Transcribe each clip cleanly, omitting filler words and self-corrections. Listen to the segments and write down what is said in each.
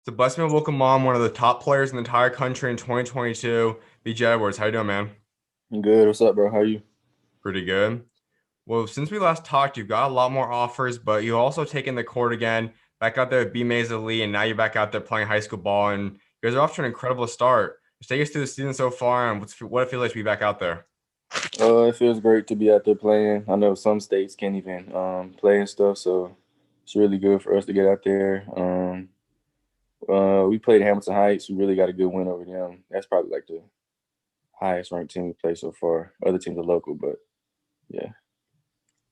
So bless me and welcome on one of the top players in the entire country in 2022, BJ Edwards. How you doing, man? Good. What's up, bro? How you? Pretty good. Well, since we last talked, you've got a lot more offers, but you also taken the court again, back out there at B Mays Elite, and now you're back out there playing high school ball, and you guys are off to an incredible start. Just take us through the season so far, and what it feels like to be back out there. It feels great to be out there playing. I know some states can't even play and stuff, so it's really good for us to get out there. We played Hamilton Heights. We really got a good win over them. That's probably like the highest ranked team we played so far. Other teams are local, but yeah.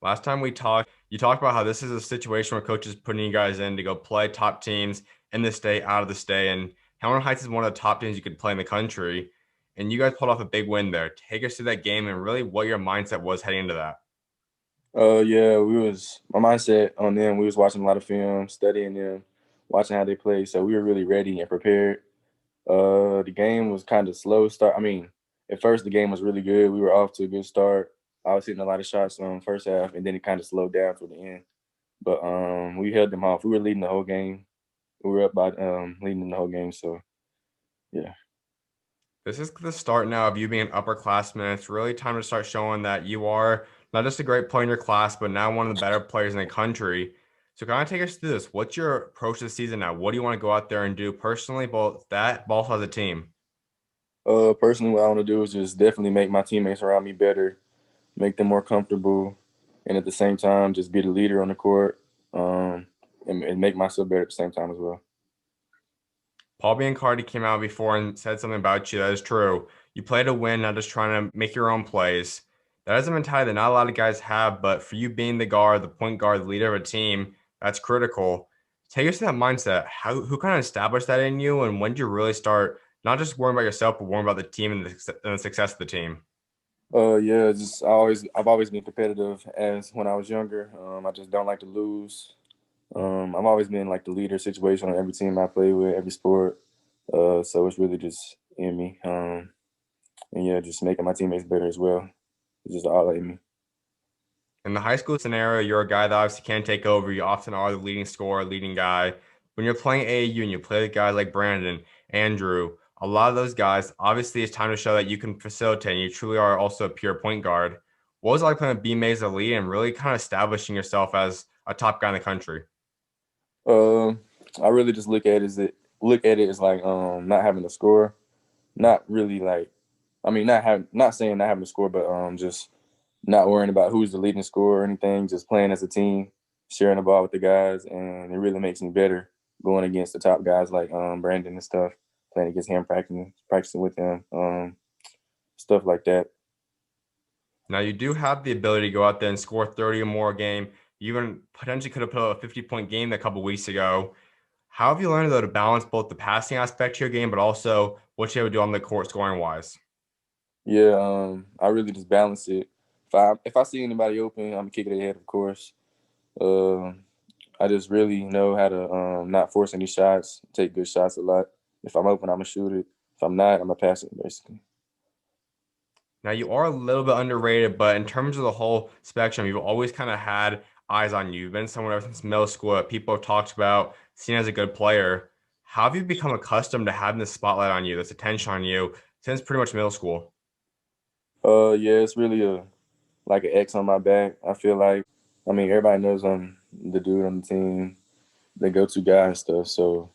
Last time we talked, you talked about how this is a situation where coaches putting you guys in to go play top teams in the state, out of the state, and Hamilton Heights is one of the top teams you could play in the country. And you guys pulled off a big win there. Take us through that game and really what your mindset was heading into that. Yeah. We was my mindset on them. We was watching a lot of film, studying them, watching how they play. So we were really ready and prepared. The game was kind of slow start. I mean, at first the game was really good. We were off to a good start. I was hitting a lot of shots on first half, and then it kind of slowed down toward the end. But we held them off. We were leading the whole game. We were up by leading the whole game. So yeah. This is the start now of you being an upperclassman. It's really time to start showing that you are not just a great player in your class, but now one of the better players in the country. So kind of take us through this. What's your approach to the season now? What do you want to go out there and do personally, both that, but also as a team? Personally, what I want to do is just definitely make my teammates around me better, make them more comfortable, and at the same time, just be the leader on the court, and make myself better at the same time as well. Paul Biancardi came out before and said something about you that is true. You play to win, not just trying to make your own plays. That is a mentality that not a lot of guys have, but for you being the guard, the point guard, the leader of a team, that's critical. Take us to that mindset. Who kind of established that in you, and when did you really start not just worrying about yourself, but worrying about the team and the success of the team? Yeah, just I've always been competitive as when I was younger. I just don't like to lose. I've always been like the leader situation on every team I play with, every sport. So it's really just in me. And yeah, just making my teammates better as well. It's just all in me. In the high school scenario, you're a guy that obviously can't take over. You often are the leading scorer, leading guy. When you're playing AAU and you play with guys like Brandon, Andrew, a lot of those guys, obviously it's time to show that you can facilitate and you truly are also a pure point guard. What was it like playing with B Mays Elite and really kind of establishing yourself as a top guy in the country? Um, I really just look at it as like not having to score, not really like I mean not saying not having to score, but just not worrying about who's the leading scorer or anything, just playing as a team, sharing the ball with the guys, and it really makes me better going against the top guys like Brandon and stuff, playing against him, practicing with him, stuff like that. Now you do have the ability to go out there and score 30 or more a game. You even potentially could have put up a 50-point game a couple weeks ago. How have you learned though to balance both the passing aspect to your game, but also what you have to do on the court scoring wise? Yeah, I really just balance it. If I see anybody open, I'm gonna kick it ahead, of course. Um, I just really know how to not force any shots, take good shots a lot. If I'm open, I'm gonna shoot it. If I'm not, I'm gonna pass it basically. Now you are a little bit underrated, but in terms of the whole spectrum, you've always kind of had eyes on you. You've been someone ever since middle school that people have talked about, seen as a good player. How have you become accustomed to having this spotlight on you, this attention on you since pretty much middle school? Yeah, it's really a like an X on my back. I feel like, I mean, everybody knows I'm the dude on the team, the go-to guy and stuff. So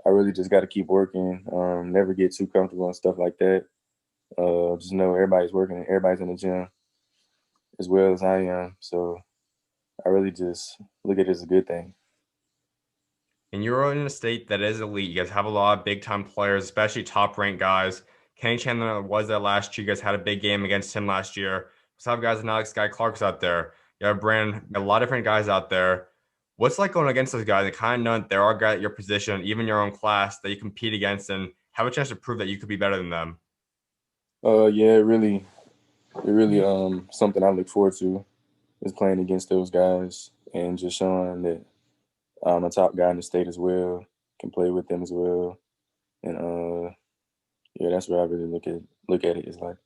I really just got to keep working. Never get too comfortable and stuff like that. Just know everybody's working, everybody's in the gym as well as I am. So I really just look at it as a good thing. And you're in a state that is elite. You guys have a lot of big time players, especially top ranked guys. Kenny Chandler was there last year. You guys had a big game against him last year. Some guys like Alex Guy Clark's out there. You have Brand, a lot of different guys out there. What's like going against those guys and kind of know that there are guys at your position, even your own class, that you compete against and have a chance to prove that you could be better than them? Yeah, it really something I look forward to is playing against those guys and just showing that I'm a top guy in the state as well, can play with them as well. And yeah, that's what I really look at it. It's like,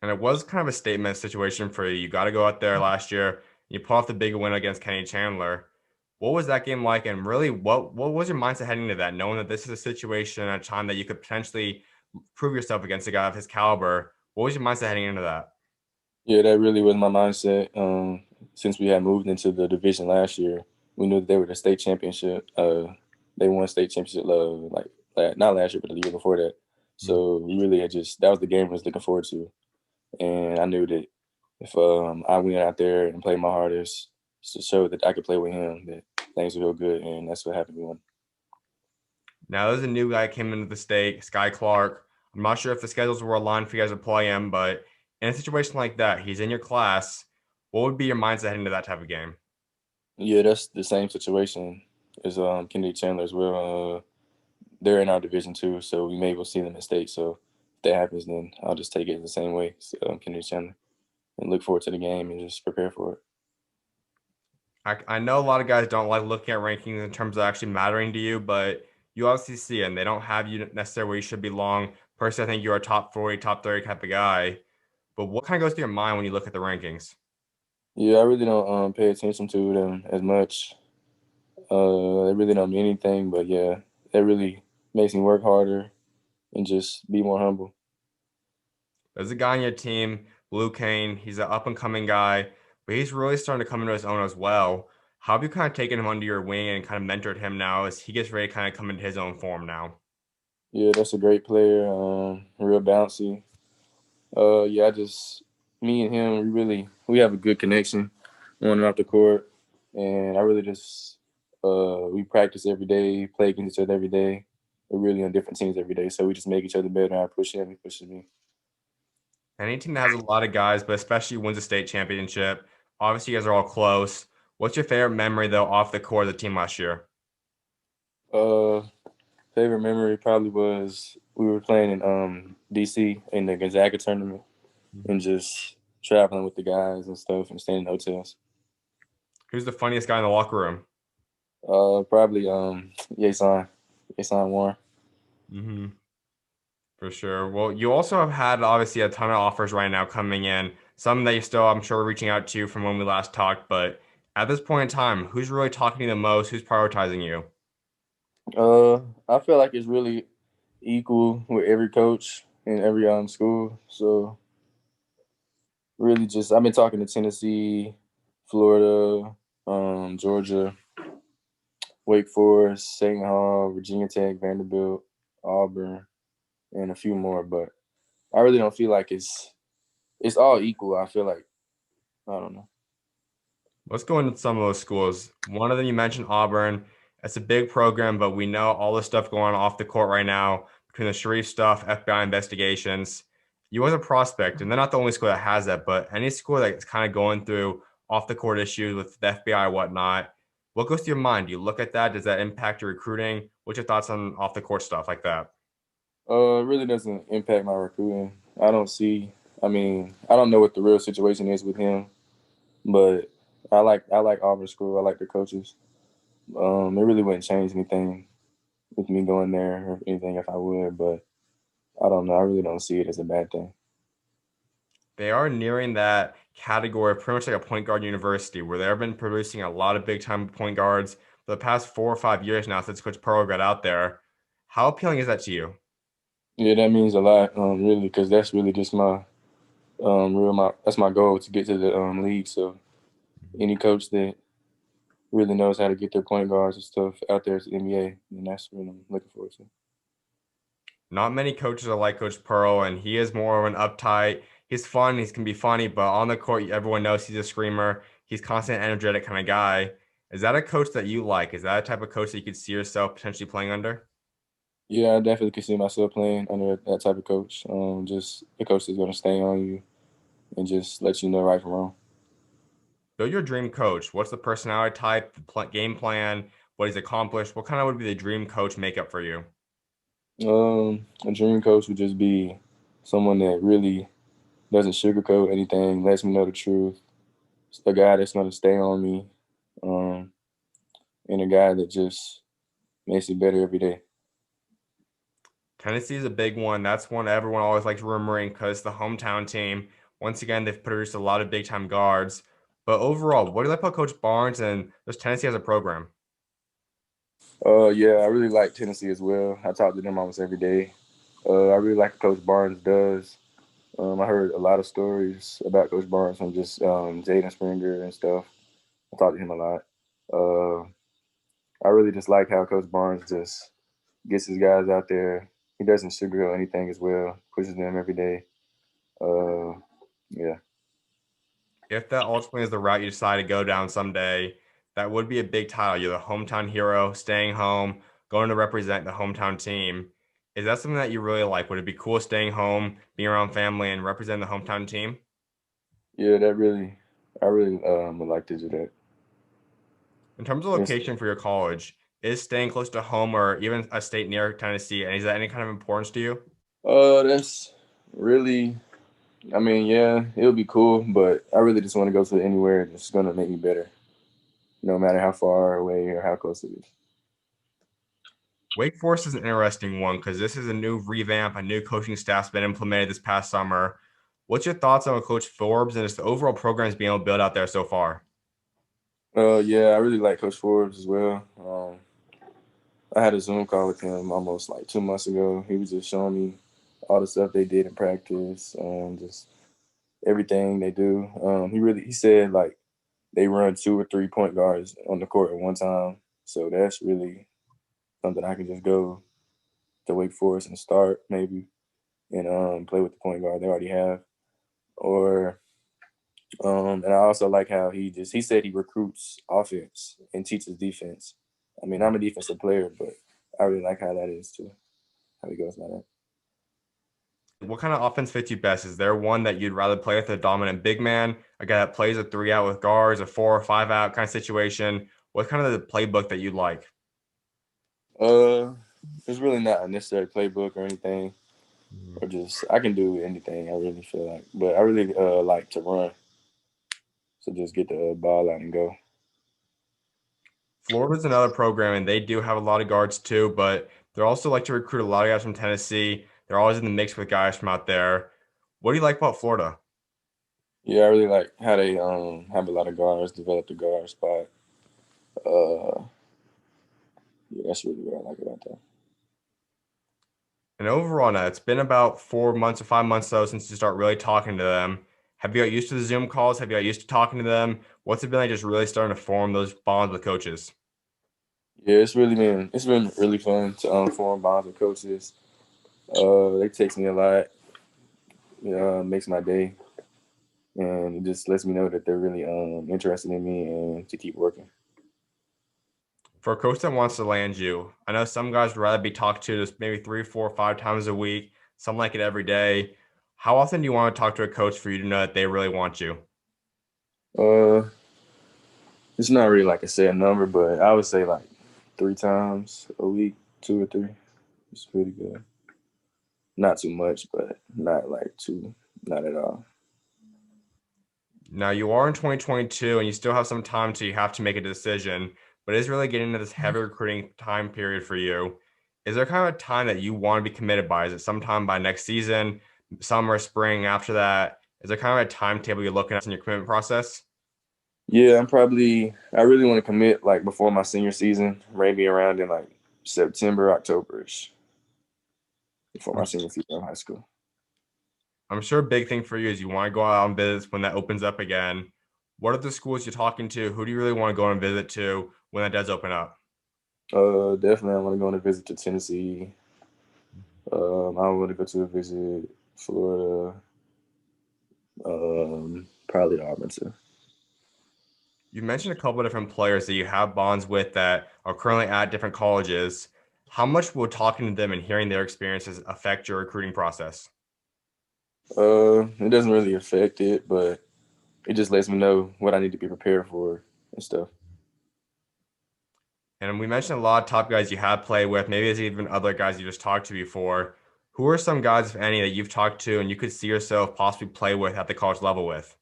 And it was kind of a statement situation for you. You got to go out there last year. You pull off the big win against Kenny Chandler. What was that game like? And really, what was your mindset heading into that, knowing that this is a situation at a time that you could potentially prove yourself against a guy of his caliber? What was your mindset heading into that? Yeah, that really was my mindset. Since we had moved into the division last year, we knew that they were the state championship. They won state championship not last year, but the year before that. Mm. So we really had just that was the game I was looking forward to, and I knew that if I went out there and played my hardest to show that I could play with him, that things would go good, and that's what happened. We won. Now, there's a new guy came into the state, Sky Clark. I'm not sure if the schedules were aligned for you guys to play him, but in a situation like that, he's in your class. What would be your mindset heading into that type of game? Yeah, that's the same situation as Kennedy Chandler as well. They're in our division too, so we may go see them at state. So if that happens, then I'll just take it the same way, Kennedy Chandler, and look forward to the game and just prepare for it. I know a lot of guys don't like looking at rankings in terms of actually mattering to you, but you obviously see it, and they don't have you necessarily where you should belong. Personally, I think you're a top 40, top 30 type of guy. But what kind of goes through your mind when you look at the rankings? Yeah, I really don't pay attention to them as much. They really don't mean anything, but yeah, that really makes me work harder and just be more humble. There's a guy on your team, Blue Kane. He's an up and coming guy, but he's really starting to come into his own as well. How have you kind of taken him under your wing and kind of mentored him now as he gets ready to kind of come into his own form now? Yeah, that's a great player. Real bouncy. Yeah, me and him, we have a good connection on and off the court, and I really just we practice every day, play against each other every day. We're really on different teams every day, so we just make each other better. I push him, he pushes me. Any team that has a lot of guys, but especially wins a state championship, obviously you guys are all close. What's your favorite memory though off the court of the team last year? Uh, Favorite memory probably was we were playing in DC in the Gonzaga tournament and just traveling with the guys and stuff and staying in hotels. Who's the funniest guy in the locker room? Probably Yason Warren. Hmm. For sure. Well, you also have had obviously a ton of offers right now coming in. Some that you still, I'm sure, reaching out to from when we last talked. But at this point in time, who's really talking to you the most? Who's prioritizing you? Uh, I feel like it's really equal with every coach in every school. So really, just I've been talking to Tennessee, Florida, Georgia, Wake Forest, Seton Hall, Virginia Tech, Vanderbilt, Auburn, and a few more. But I really don't feel like it's all equal. I feel like I don't know. Let's go into some of those schools. One of them you mentioned Auburn. It's a big program, but we know all the stuff going on off the court right now between the Sharif stuff, FBI investigations. You as a prospect, and they're not the only school that has that, but any school that's kind of going through off the court issues with the FBI and whatnot, what goes through your mind? Do you look at that? Does that impact your recruiting? What's your thoughts on off the court stuff like that? It really doesn't impact my recruiting. I don't see. I mean, I don't know what the real situation is with him, but I like Auburn school. I like the coaches. It really wouldn't change anything with me going there or anything if I would, but I don't know. I really don't see it as a bad thing. They are nearing that category of pretty much like a point guard university where they've been producing a lot of big time point guards for the past 4 or 5 years now since Coach Pearl got out there. How appealing is that to you? Yeah, that means a lot, really, because that's really just my that's my goal to get to the league. So any coach that really knows how to get their point guards and stuff out there to the NBA, and that's what I'm looking forward to. Not many coaches are like Coach Pearl, and he is more of an uptight. He's fun, he can be funny, but on the court, everyone knows he's a screamer. He's constant, energetic kind of guy. Is that a coach that you like? Is that a type of coach that you could see yourself potentially playing under? Yeah, I definitely can see myself playing under that type of coach. Just the coach that's going to stay on you and just let you know right from wrong. Build your dream coach. What's the personality type, the game plan, what he's accomplished? What kind of would be the dream coach makeup for you? A dream coach would just be someone that really doesn't sugarcoat anything, lets me know the truth. A guy that's going to stay on me, um, and a guy that just makes it better every day. Tennessee is a big one. That's one everyone always likes rumoring because the hometown team. Once again, they've produced a lot of big time guards. But overall, what do you like about Coach Barnes and just Tennessee as a program? Yeah, I really like Tennessee as well. I talk to them almost every day. I really like what Coach Barnes does. I heard a lot of stories about Coach Barnes from just Jaden Springer and stuff. I talk to him a lot. Uh, I really just like how Coach Barnes just gets his guys out there. He doesn't sugarcoat anything as well. Pushes them every day. Uh, yeah, If that ultimately is the route you decide to go down someday, that would be a big title. You're the hometown hero, staying home, going to represent the hometown team. Is that something that you really like? Would it be cool staying home, being around family, and representing the hometown team? yeah, I really would like to do that. In terms of Yes. location for your college, is staying close to home or even a state near Tennessee, and is that any kind of importance to you? That's really. I mean, yeah, it would be cool, but I really just want to go to anywhere that's gonna make me better, no matter how far away or how close it is. Wake Forest is an interesting one because this is a new revamp, a new coaching staff's been implemented this past summer. What's your thoughts on Coach Forbes and just the overall programs being able to build out there so far? Yeah, I really like Coach Forbes as well. I had a Zoom call with him almost like 2 months ago. He was just showing me all the stuff they did in practice, just everything they do. He said like they run 2 or 3 point guards on the court at one time, so that's really something I can just go to Wake Forest and start maybe and play with the point guard they already have. Or and I also like how he said he recruits offense and teaches defense. I mean, I'm a defensive player, but I really like how that is too. How he goes about that. What kind of offense fits you best? Is there one that you'd rather play with a dominant big man, a guy that plays a three out with guards, a 4 or 5 out kind of situation? What's kind of the playbook that you like? Uh, it's really not a necessary playbook or anything, Mhm. or just I can do anything. I really feel like, but I really like to run, so just get the ball out and go. Florida's another program, and they do have a lot of guards too, but they're also like to recruit a lot of guys from Tennessee. They're always in the mix with guys from out there. What do you like about Florida? Yeah, I really like how they have a lot of guards, develop the guard spot. Uh, yeah, that's really what I like about that. And overall, now it's been about 4 months or 5 months though since you start really talking to them. Have you got used to the Zoom calls? Have you got used to talking to them? What's it been like just really starting to form those bonds with coaches? Yeah, it's been really fun to form bonds with coaches. They text me a lot. Makes my day, and it just lets me know that they're really interested in me and to keep working. For a coach that wants to land you, I know some guys would rather be talked to just maybe 3, 4, 5 times a week. Some like it every day. How often do you want to talk to a coach for you to know that they really want you? Uh, it's not really like a set number, but I would say like 3 times a week, 2 or 3. It's pretty good. Not too much, but not like too, not at all. Now you are in 2022 and you still have some time till you have to make a decision, but it's really getting into this heavy recruiting time period for you. Is there kind of a time that you want to be committed by? Is it sometime by next season, summer, spring after that? Is there kind of a timetable you're looking at in your commitment process? Yeah, I really want to commit like before my senior season, maybe around in like September, October-ish, before I'm, my senior season of high school. I'm sure a big thing for you is you want to go out on visits when that opens up again. What are the schools you're talking to? Who do you really want to go on visit to when that does open up? Definitely I want to go on a visit to Tennessee. I want to go to a visit Florida, probably Auburn too. You mentioned a couple of different players that you have bonds with that are currently at different colleges. How much will talking to them and hearing their experiences affect your recruiting process? It doesn't really affect it, but it just lets me know what I need to be prepared for and stuff. And we mentioned a lot of top guys you have played with. Maybe there's even other guys you just talked to before. Who are some guys, if any, that you've talked to and you could see yourself possibly play with at the college level with?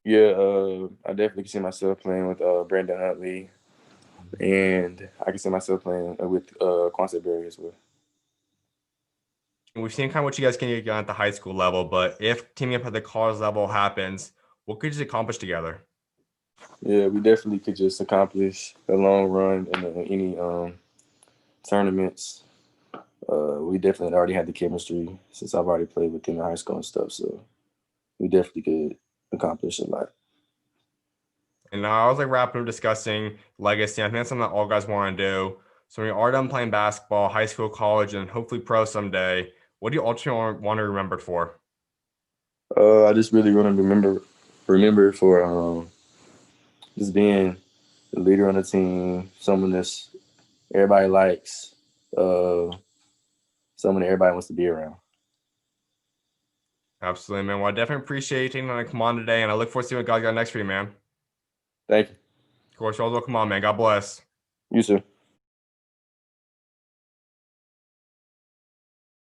Yeah, I definitely can see myself playing with Brandon Huntley, and I can see myself playing with Quante as well. And we've seen kind of what you guys can get at the high school level, but if teaming up at the college level happens, what could you accomplish together? Yeah, we definitely could just accomplish a long run in any tournaments. We definitely already had the chemistry since I've already played with them in high school and stuff. So we definitely could accomplish a lot. And I was like wrapping up discussing legacy. I think that's something that all guys want to do. So when you are done playing basketball, high school, college, and hopefully pro someday, what do you ultimately want to be remembered for? I just really want to remember for just being the leader on the team, someone that's everybody likes, uh, someone that everybody wants to be around. Absolutely, man. Well, I definitely appreciate you taking time to come on today, and I look forward to seeing what God got next for you, man. Thank you. Of course, y'all will come on, man. God bless. You too.